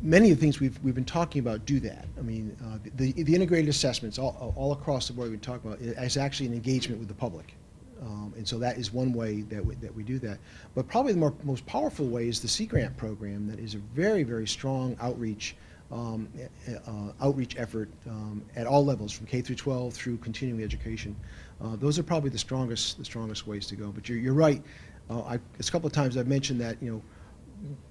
many of the things we've been talking about do that. I mean, the integrated assessments all across the board we talk about is actually an engagement with the public. And so that is one way that we do that. But probably the most powerful way is the Sea Grant program that is a very, very strong outreach effort at all levels, from K through 12 through continuing education. Those are probably the strongest ways to go. But you're right. A couple of times I've mentioned that, you know,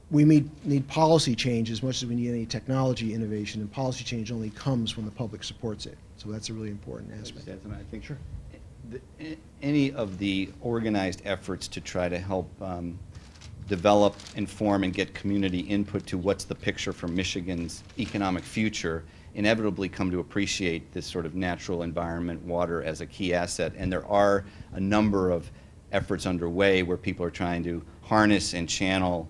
we need policy change as much as we need any technology innovation, and policy change only comes when the public supports it. So that's a really important aspect. I think sure. Any of the organized efforts to try to help develop, inform, and get community input to what's the picture for Michigan's economic future inevitably come to appreciate this sort of natural environment, water, as a key asset. And there are a number of efforts underway where people are trying to harness and channel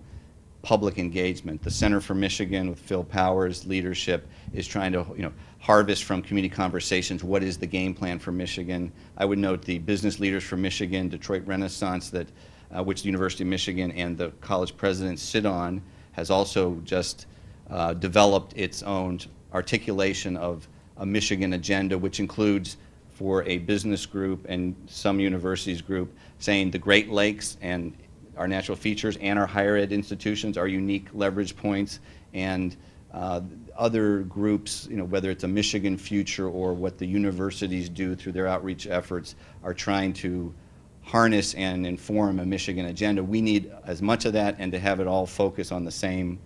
public engagement. The Center for Michigan, with Phil Powers' leadership, is trying to, you know, harvest from community conversations what is the game plan for Michigan. I would note the Business Leaders for Michigan, Detroit Renaissance, that which the University of Michigan and the college presidents sit on, has also just developed its own articulation of a Michigan agenda, which includes, for a business group and some universities group, saying the Great Lakes and our natural features and our higher ed institutions are unique leverage points, and other groups, you know, whether it's a Michigan Future or what the universities do through their outreach efforts, are trying to harness and inform a Michigan agenda. We need as much of that, and to have it all focus on the same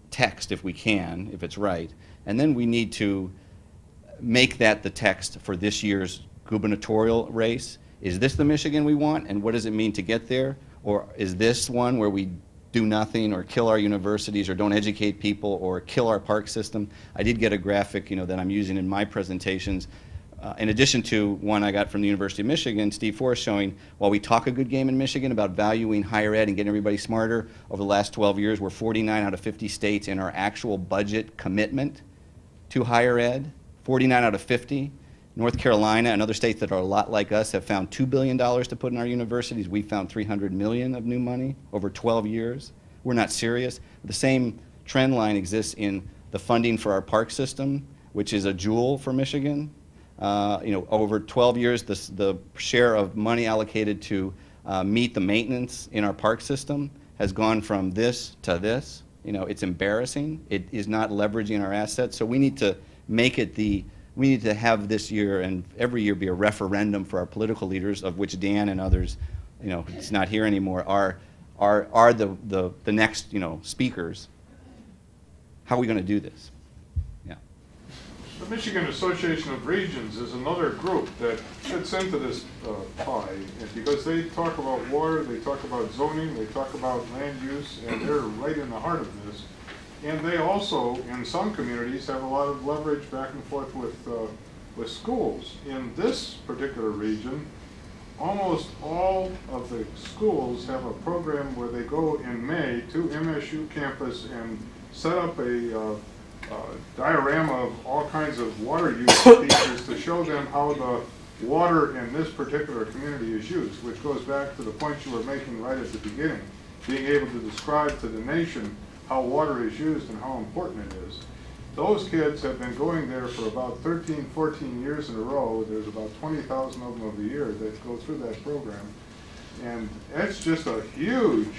text if we can, if it's right. And then we need to make that the text for this year's gubernatorial race. Is this the Michigan we want, and what does it mean to get there? Or is this one where we do nothing, or kill our universities, or don't educate people, or kill our park system? I did get a graphic, you know, that I'm using in my presentations, in addition to one I got from the University of Michigan, Steve Forrest, showing while we talk a good game in Michigan about valuing higher ed and getting everybody smarter, over the last 12 years, we're 49 out of 50 states in our actual budget commitment to higher ed, 49 out of 50. North Carolina and other states that are a lot like us have found $2 billion to put in our universities. We found $300 million of new money over 12 years. We're not serious. The same trend line exists in the funding for our park system, which is a jewel for Michigan. You know, over 12 years, the share of money allocated to meet the maintenance in our park system has gone from this to this. You know, it's embarrassing. It is not leveraging our assets. So we need to make it we need to have this year and every year be a referendum for our political leaders, of which Dan and others, you know, it's not here anymore, are the next, you know, speakers. How are we going to do this? Yeah. The Michigan Association of Regions is another group that fits into this pie, because they talk about water, they talk about zoning, they talk about land use, and they're right in the heart of this. And they also, in some communities, have a lot of leverage back and forth with schools. In this particular region, almost all of the schools have a program where they go in May to MSU campus and set up a diorama of all kinds of water use features to show them how the water in this particular community is used, which goes back to the point you were making right at the beginning, being able to describe to the nation how water is used and how important it is. Those kids have been going there for about 13, 14 years in a row. There's about 20,000 of them a year that go through that program. And it's just a huge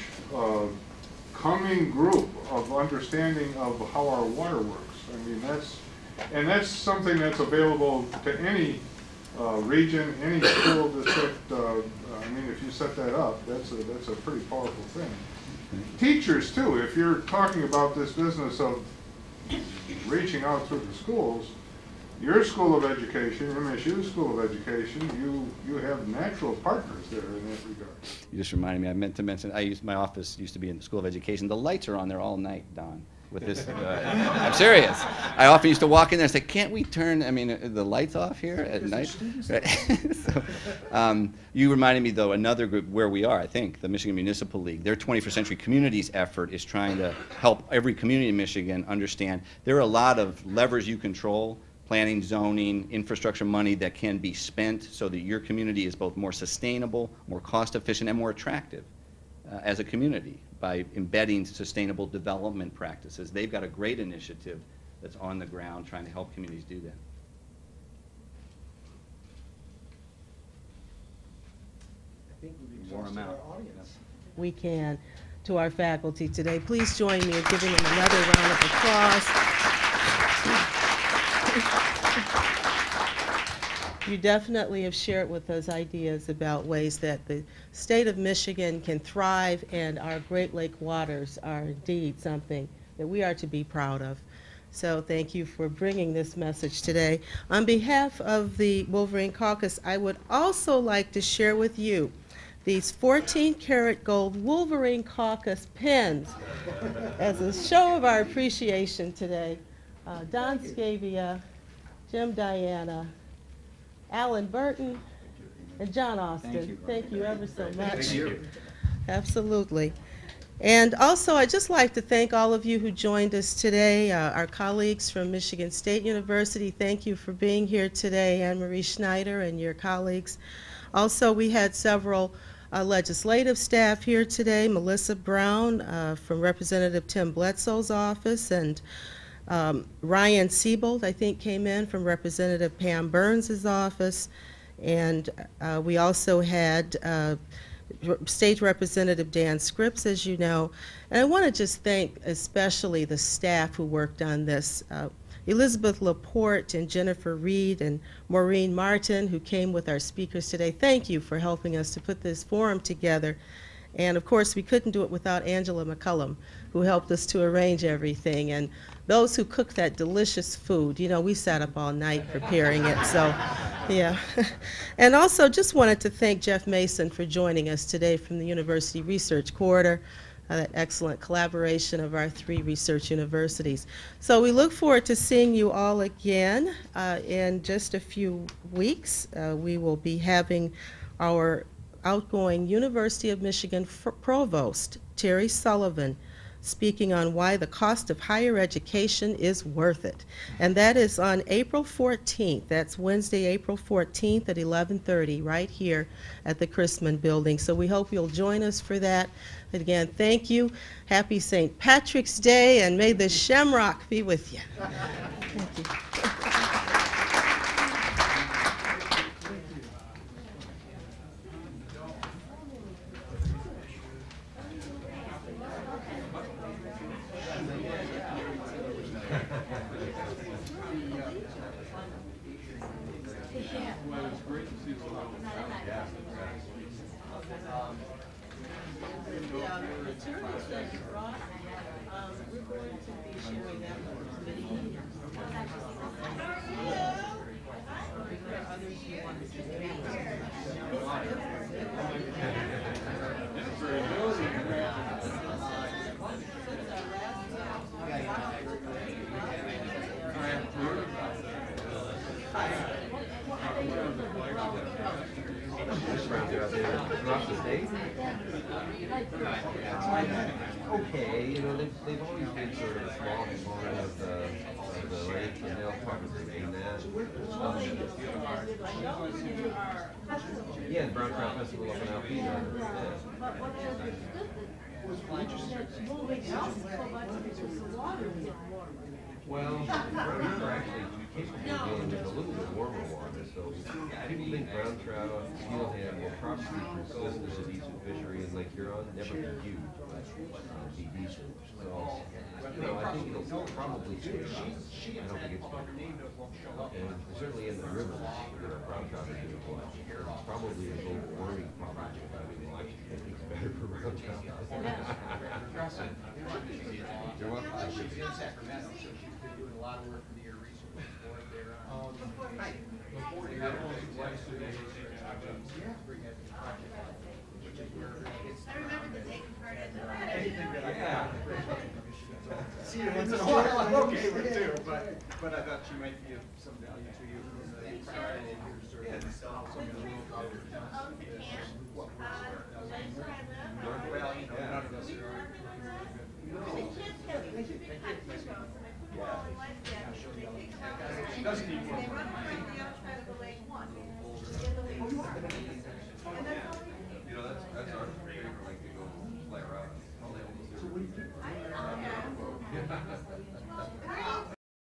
coming group of understanding of how our water works. I mean, that's something that's available to any region, any school district. I mean, if you set that up, that's a pretty powerful thing. Teachers too, if you're talking about this business of reaching out through the schools, your school of education, MSU School of Education, you have natural partners there in that regard. You just reminded me, I meant to mention, my office used to be in the School of Education. The lights are on there all night, Don. With this, I'm serious. I often used to walk in there and say, can't we turn, the lights off here at night? So, you reminded me, though, another group where we are, I think, the Michigan Municipal League. Their 21st Century Communities effort is trying to help every community in Michigan understand there are a lot of levers you control, planning, zoning, infrastructure money that can be spent so that your community is both more sustainable, more cost efficient, and more attractive as a community by embedding sustainable development practices. They've got a great initiative that's on the ground trying to help communities do that. I think we've Wore 'em exhausted out. our audience. We can to our faculty today. Please join me in giving them another round of applause. You definitely have shared with us ideas about ways that the state of Michigan can thrive, and our Great Lake waters are indeed something that we are to be proud of. So thank you for bringing this message today. On behalf of the Wolverine Caucus, I would also like to share with you these 14-karat gold Wolverine Caucus pins as a show of our appreciation today. Don Scavia, Jim Diana, Alan Burton, and John Austin. Thank you ever so much. Thank you. Absolutely. And also, I'd just like to thank all of you who joined us today, our colleagues from Michigan State University. Thank you for being here today, Anne-Marie Schneider and your colleagues. Also, we had several legislative staff here today, Melissa Brown from Representative Tim Bledsoe's office, and Ryan Siebold, I think, came in from Representative Pam Burns' office. And we also had State Representative Dan Scripps, as you know. And I want to just thank especially the staff who worked on this. Elizabeth Laporte and Jennifer Reed and Maureen Martin, who came with our speakers today. Thank you for helping us to put this forum together. And of course, we couldn't do it without Angela McCullum, who helped us to arrange everything. And those who cooked that delicious food, you know, we sat up all night preparing it, so yeah. And also just wanted to thank Jeff Mason for joining us today from the University Research Corridor, that excellent collaboration of our 3 research universities. So we look forward to seeing you all again in just a few weeks. We will be having our outgoing University of Michigan Provost, Terry Sullivan, speaking on why the cost of higher education is worth it. And that is on April 14th. That's Wednesday, April 14th at 11:30, right here at the Chrisman Building. So we hope you'll join us for that. Again, thank you. Happy St. Patrick's Day, and may the Shamrock be with you. Thank you. Okay, you know, they've always been sort of a small component of the lake, and they'll probably remain that. Yeah, the Brown Trout Festival up in Alpena. Well, brown trout are actually capable of dealing with a little bit warmer water, so people think brown trout, steelhead will probably persist as a decent fishery in Lake Huron, never be huge, but be decent. So, you know, I think it'll probably stay on. I don't think it's going to. And certainly in the rivers, you know, brown trout are doing well. It's probably a global warming problem. I mean, well, actually, I think it's better for brown trout. You're welcome. Doing a lot of work for the Air Resources Board there. Before you have all these lights today, which is where it's. I remember the taking part in the. See you once in a while. I'm okay with it too, but I thought she might be of some value to you. Yeah, some of the little covered. Well, you know, none of us are. She doesn't need more. You know, that's our favorite, like to go play around.